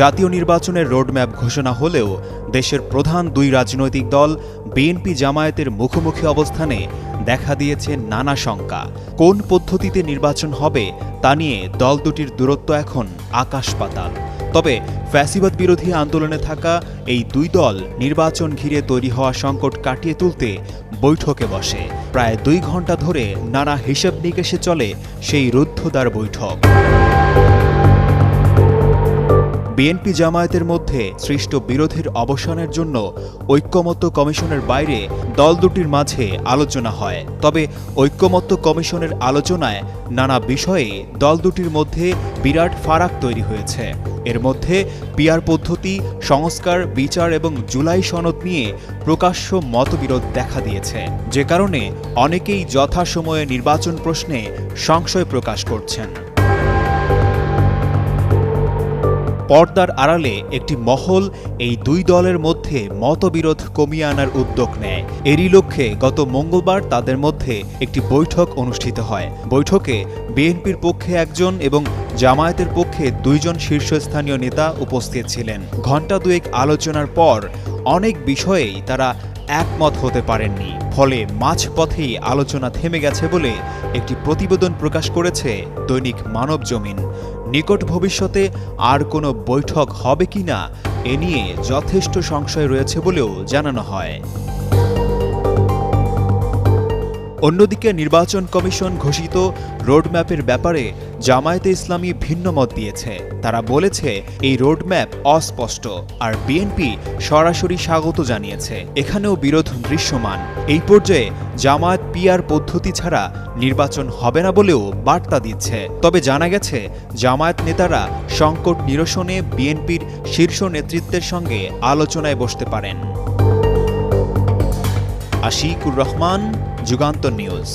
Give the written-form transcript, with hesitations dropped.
জাতীয় নির্বাচনের রোডম্যাপ ঘোষণা হলেও দেশের প্রধান দুই রাজনৈতিক দল বিএনপি জামায়াতের মুখোমুখি অবস্থানে দেখা দিয়েছে নানা শঙ্কা। কোন পদ্ধতিতে নির্বাচন হবে তা নিয়ে দল দুটির দূরত্ব এখন আকাশ পাতাল। তবে ফ্যাসিবাদ বিরোধী আন্দোলনে থাকা এই দুই দল নির্বাচন ঘিরে তৈরি হওয়া সংকট কাটিয়ে তুলতে বৈঠকে বসে। প্রায় 2 ঘণ্টা ধরে নানা হিসেব নিকেশে চলে সেই রুদ্ধদ্বার বৈঠক। বিএনপি জামায়াতের মধ্যে সৃষ্ট বিরোধের অবসানের জন্য ঐক্যমত্য কমিশনের বাইরে দল দুটির মাঝে আলোচনা হয়। তবে ঐক্যমত্য কমিশনের আলোচনায় নানা বিষয়ে দল দুটির মধ্যে বিরাট ফারাক তৈরি হয়েছে। এর মধ্যে পিআর পদ্ধতি, সংস্কার, বিচার এবং জুলাই সনদ নিয়ে প্রকাশ্য মতবিরোধ দেখা দিয়েছে, যে কারণে অনেকেই যথাসময়ে নির্বাচন প্রশ্নে সংশয় প্রকাশ করছেন। পর্দার আড়ালে একটি মহল এই দুই দলের মধ্যে মতবিরোধ কমিয়ে আনার উদ্যোগ নেয়। এরই লক্ষ্যে গত মঙ্গলবার তাদের মধ্যে একটি বৈঠক অনুষ্ঠিত হয়। বৈঠকে বিএনপির পক্ষে একজন এবং জামায়াতের পক্ষে 2 জন শীর্ষস্থানীয় নেতা উপস্থিত ছিলেন। ঘণ্টা 2 আলোচনার পর অনেক বিষয়েই তারা একমত হতে পারেননি। ফলে মাঝপথেই আলোচনা থেমে গেছে বলে একটি প্রতিবেদন প্রকাশ করেছে দৈনিক মানবজমিন। নিকট ভবিষ্যতে আর কোনো বৈঠক হবে কিনা এ নিয়ে যথেষ্ট সংশয় রয়েছে বলেও জানানো হয়। অন্যদিকে নির্বাচন কমিশন ঘোষিত রোডম্যাপের ব্যাপারে জামায়াতে ইসলামী ভিন্ন মত দিয়েছে। তারা বলেছে এই রোডম্যাপ অস্পষ্ট, আর বিএনপি সরাসরি স্বাগত জানিয়েছে। এখানেও বিরোধ দৃশ্যমান। এই পর্যায়ে জামায়াত পিআর পদ্ধতি ছাড়া নির্বাচন হবে না বলেও বার্তা দিচ্ছে। তবে জানা গেছে জামায়াত নেতারা সংকট নিরসনে বিএনপির শীর্ষ নেতৃত্বের সঙ্গে আলোচনায় বসতে পারেন। আশিকুর রহমান, যুগান্তর নিউজ।